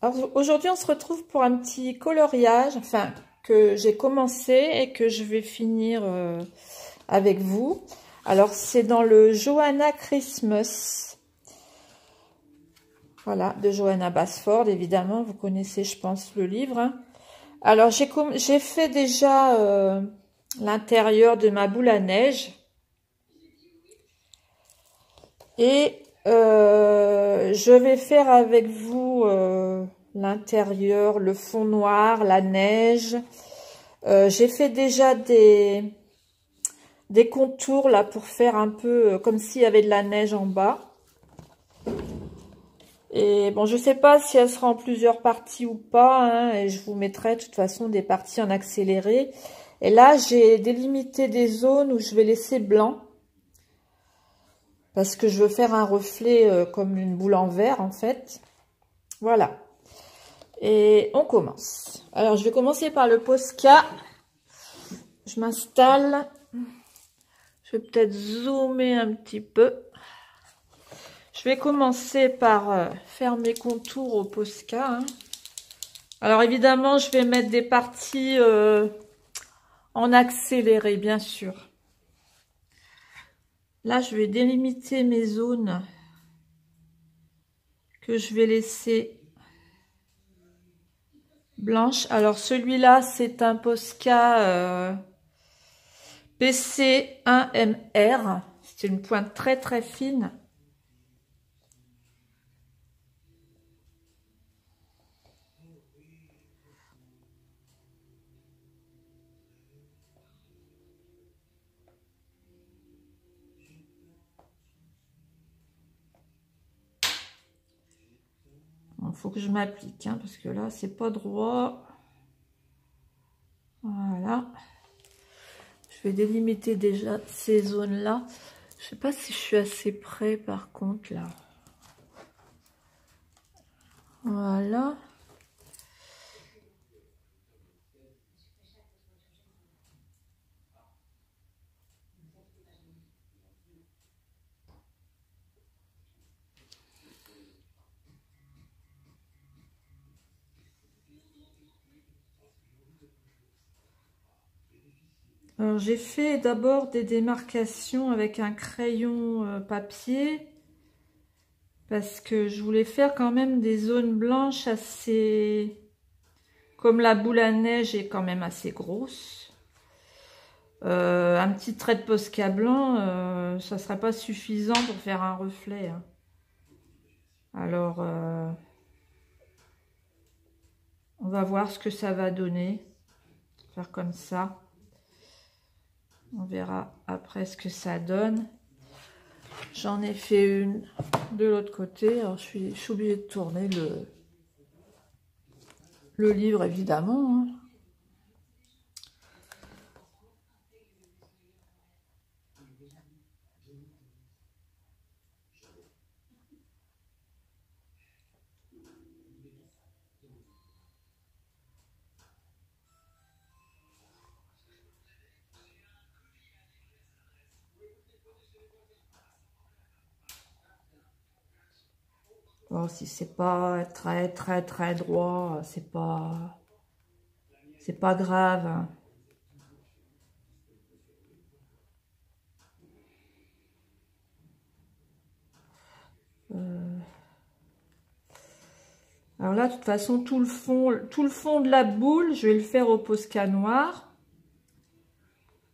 Alors aujourd'hui, on se retrouve pour un petit coloriage, enfin, que j'ai commencé et que je vais finir avec vous. Alors, c'est dans le Johanna Christmas. Voilà, de Johanna Basford, évidemment. Vous connaissez, je pense, le livre. Hein. Alors, j'ai fait déjà l'intérieur de ma boule à neige. Et je vais faire avec vous l'intérieur, le fond noir, la neige. J'ai fait déjà des contours là pour faire un peu comme s'il y avait de la neige en bas. Et bon, je sais pas si elle sera en plusieurs parties ou pas, hein, et je vous mettrai de toute façon des parties en accéléré. Et là, j'ai délimité des zones où je vais laisser blanc. Parce que je veux faire un reflet comme une boule en verre, en fait. Voilà. Et on commence. Alors, je vais commencer par le Posca. Je m'installe. Je vais peut-être zoomer un petit peu. Je vais commencer par faire mes contours au Posca. Hein. Alors, évidemment, je vais mettre des parties en accéléré, bien sûr. Là, je vais délimiter mes zones que je vais laisser blanches. Alors, celui-là, c'est un Posca PC1MR. C'est une pointe très, très fine. Il faut que je m'applique, hein, parce que là, c'est pas droit. Voilà. Je vais délimiter déjà ces zones-là. Je sais pas si je suis assez près, par contre, là. Voilà. Alors, j'ai fait d'abord des démarcations avec un crayon papier parce que je voulais faire quand même des zones blanches assez... Comme la boule à neige est quand même assez grosse, un petit trait de Posca blanc, ça ne serait pas suffisant pour faire un reflet. Hein. Alors, on va voir ce que ça va donner. Faire comme ça. On verra après ce que ça donne. J'en ai fait une de l'autre côté. Alors, je suis obligée de tourner le livre, évidemment. Hein. Bon, si c'est pas très très très droit, c'est pas grave. Hein. Alors là, de toute façon, tout le fond de la boule, je vais le faire au Posca noir.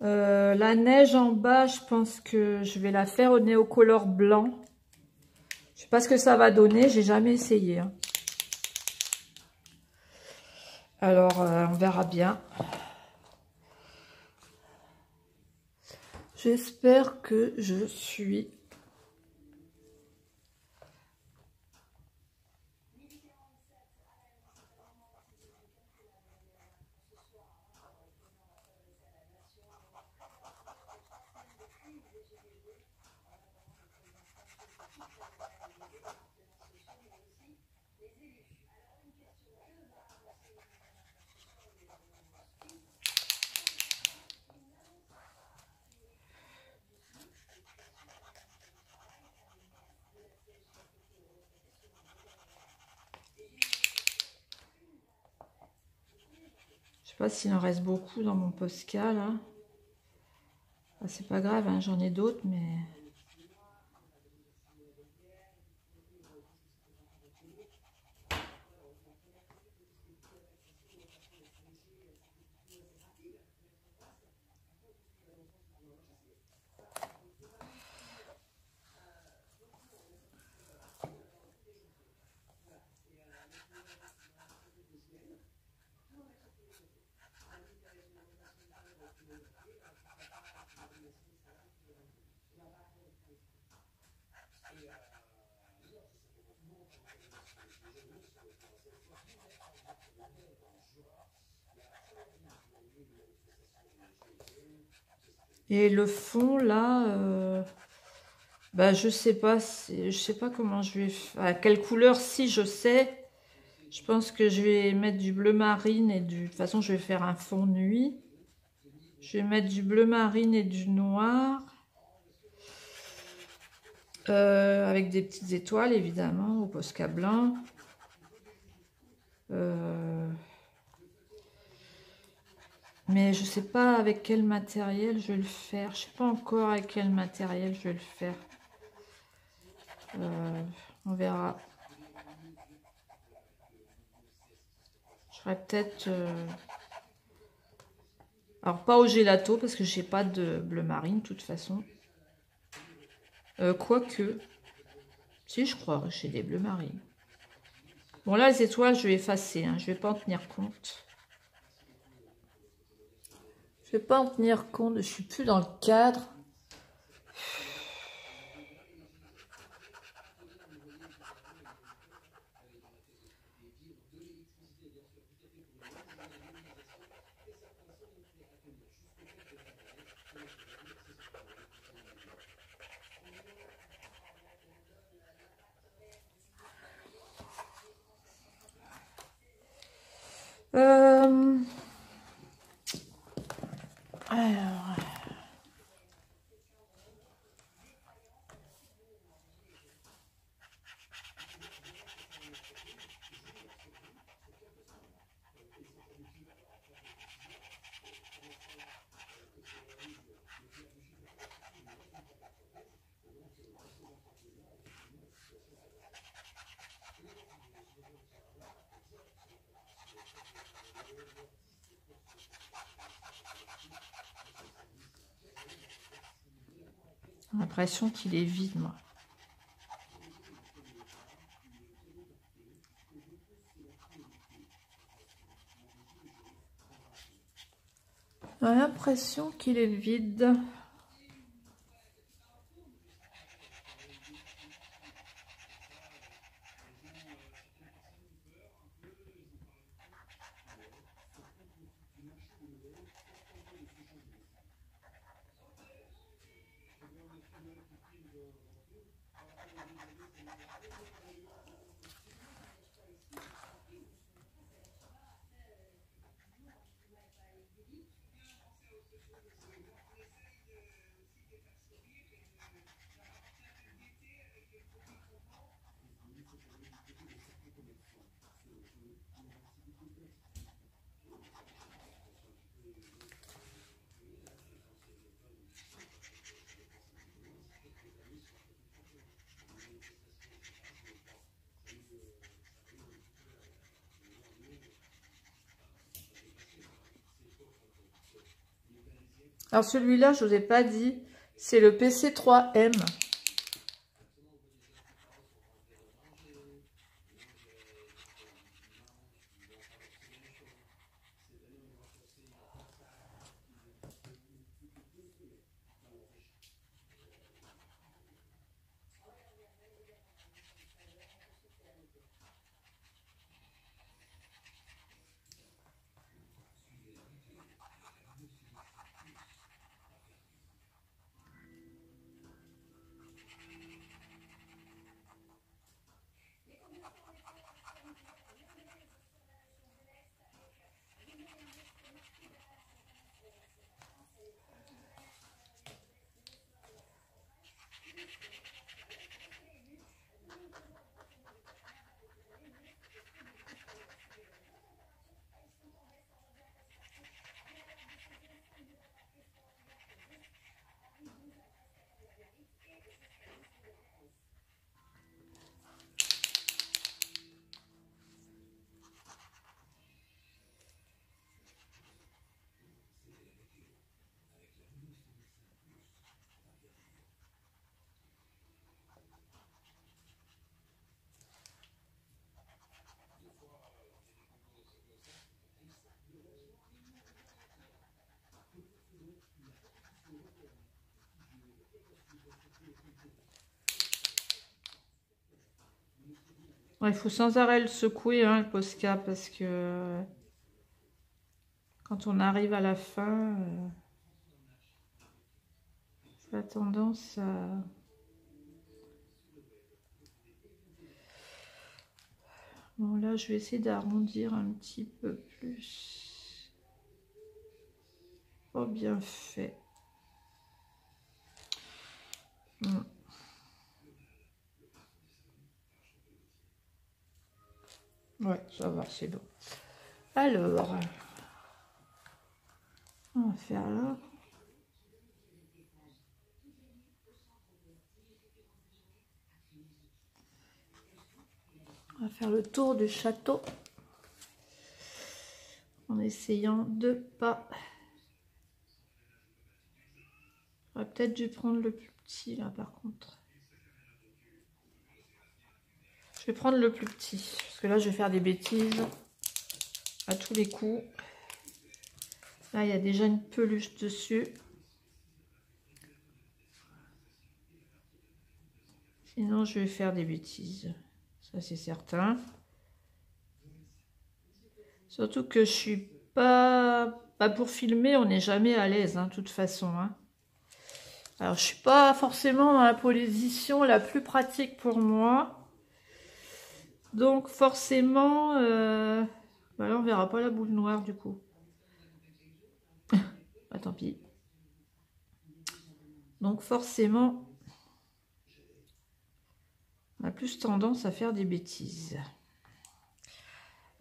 La neige en bas, je pense que je vais la faire au néocolor blanc. Je sais pas ce que ça va donner, j'ai jamais essayé. Hein. Alors, on verra bien. J'espère que je suis... sais pas s'il en reste beaucoup dans mon Posca là. Ah, c'est pas grave, hein, j'en ai d'autres, mais... Et le fond là, bah je sais pas, je sais pas comment je vais faire, à quelle couleur, si je sais. Je pense que je vais mettre du bleu marine et du... De toute façon, je vais faire un fond nuit. Je vais mettre du bleu marine et du noir. Avec des petites étoiles, évidemment, au Posca blanc. Mais je sais pas avec quel matériel je vais le faire. Je sais pas encore avec quel matériel je vais le faire. On verra. Je ferai peut-être... Alors, pas au gelato, parce que j'ai pas de bleu marine, de toute façon. Quoique... Si, je crois que j'ai des bleus marines. Bon, là, les étoiles, je vais effacer. Hein, je vais pas en tenir compte. Je vais pas en tenir compte. Je suis plus dans le cadre. Alors... J'ai l'impression qu'il est vide, moi. J'ai l'impression qu'il est vide. Alors celui-là, je vous ai pas dit, c'est le PC3M. Ouais, il faut sans arrêt le secouer, hein, le Posca, parce que quand on arrive à la fin, ça a tendance à... Bon, là, je vais essayer d'arrondir un petit peu plus. Oh, bien fait. Ouais, ça va, c'est bon. Alors, on va faire là. On va faire le tour du château en essayant de pas... J'aurais peut-être dû prendre le plus petit là par contre. Je vais prendre le plus petit parce que là je vais faire des bêtises à tous les coups. Là il y a déjà une peluche dessus. Sinon je vais faire des bêtises. Ça c'est certain. Surtout que je suis pas pour filmer, on n'est jamais à l'aise, hein, de toute façon. Hein. Alors, je suis pas forcément dans la position la plus pratique pour moi. Donc, forcément, bah là, on verra pas la boule noire, du coup. Bah, tant pis. Donc, forcément, on a plus tendance à faire des bêtises.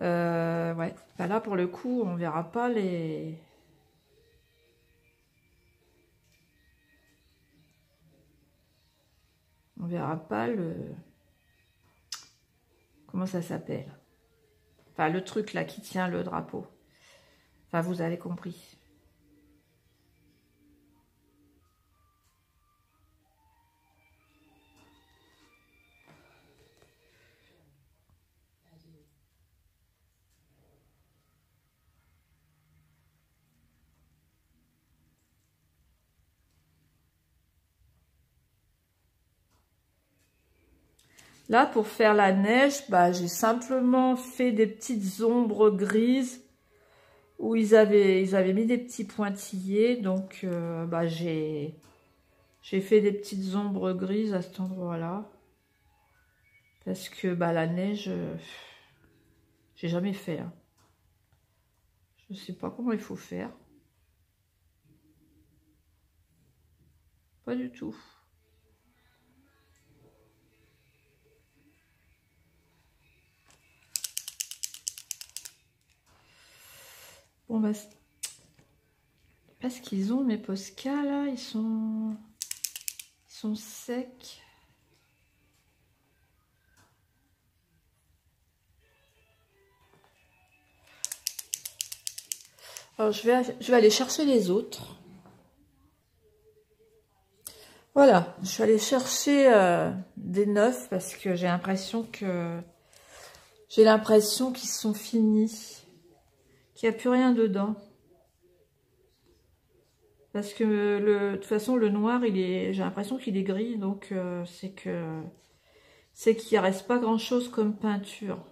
Ouais, bah là, pour le coup, on verra pas les... On verra pas le... Comment ça s'appelle? Enfin, le truc là qui tient le drapeau. Enfin, vous avez compris. Là, pour faire la neige, bah, j'ai simplement fait des petites ombres grises où ils avaient mis des petits pointillés. Donc, bah, j'ai fait des petites ombres grises à cet endroit-là. Parce que bah, la neige, j'ai jamais fait. Hein. Je sais pas comment il faut faire. Pas du tout. Bon, bah, parce qu'ils ont mes Posca là, ils sont secs. Alors, je vais aller chercher les autres. Voilà, je suis allée chercher des neufs parce que j'ai l'impression qu'ils sont finis, qu'il n'y a plus rien dedans. Parce que de toute façon le noir, j'ai l'impression qu'il est gris, donc c'est qu'il ne reste pas grand chose comme peinture.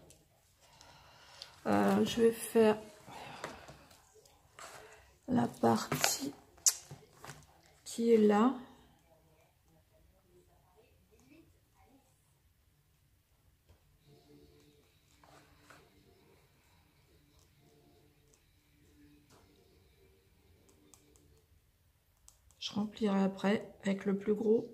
Je vais faire la partie qui est là. Je remplirai après avec le plus gros.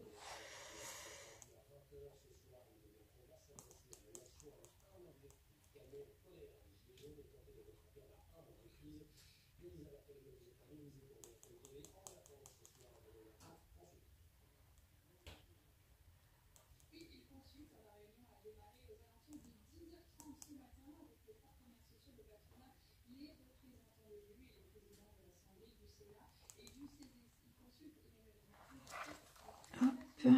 Hop.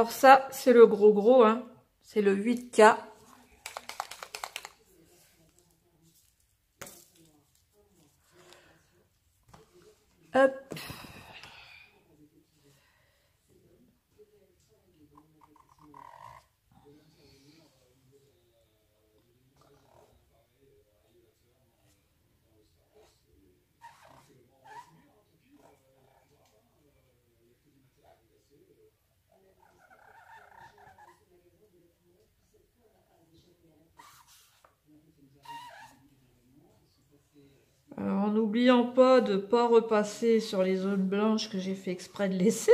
Alors ça, c'est le gros, hein. C'est le 8K. Hop. Alors, en n'oubliant pas de ne pas repasser sur les zones blanches que j'ai fait exprès de laisser.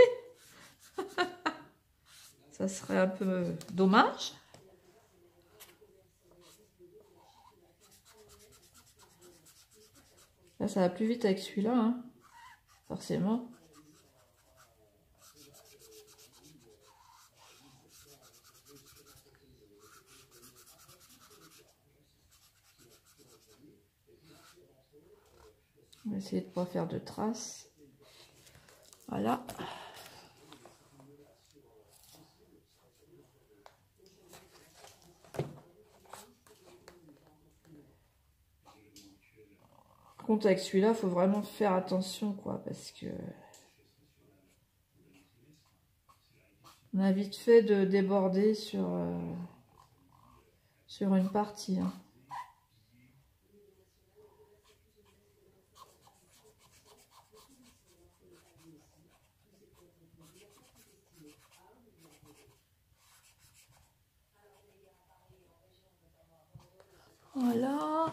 Ça serait un peu dommage. Là, ça va plus vite avec celui-là, hein, forcément. On va essayer de ne pas faire de traces. Voilà. Par contre, avec celui-là, il faut vraiment faire attention, quoi, parce que on a vite fait de déborder sur une partie, hein. Voilà.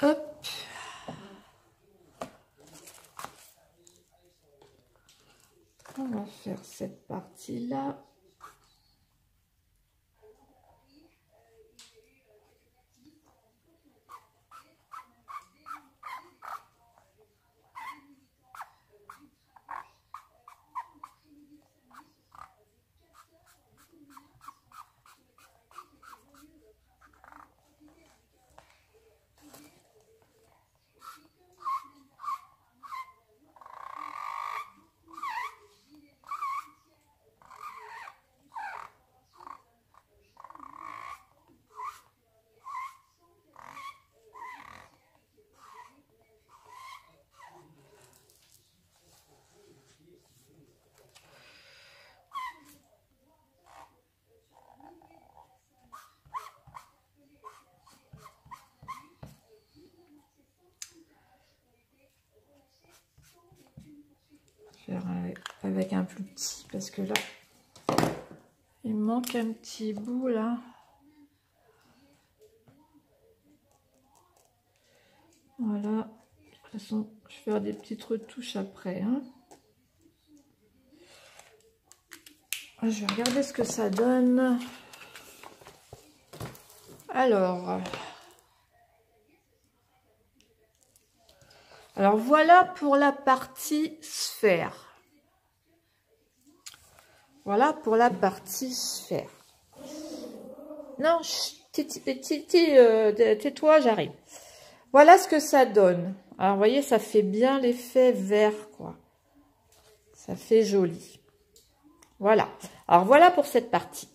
Hop. On va faire cette partie-là. Faire avec un plus petit parce que là il manque un petit bout là. Voilà, de toute façon je vais faire des petites retouches après, hein. Je vais regarder ce que ça donne. Alors voilà pour la partie sphère. Voilà pour la partie sphère. Non, tais-toi, j'arrive. Voilà ce que ça donne. Alors, vous voyez, ça fait bien l'effet vert, quoi. Ça fait joli. Voilà. Alors, voilà pour cette partie.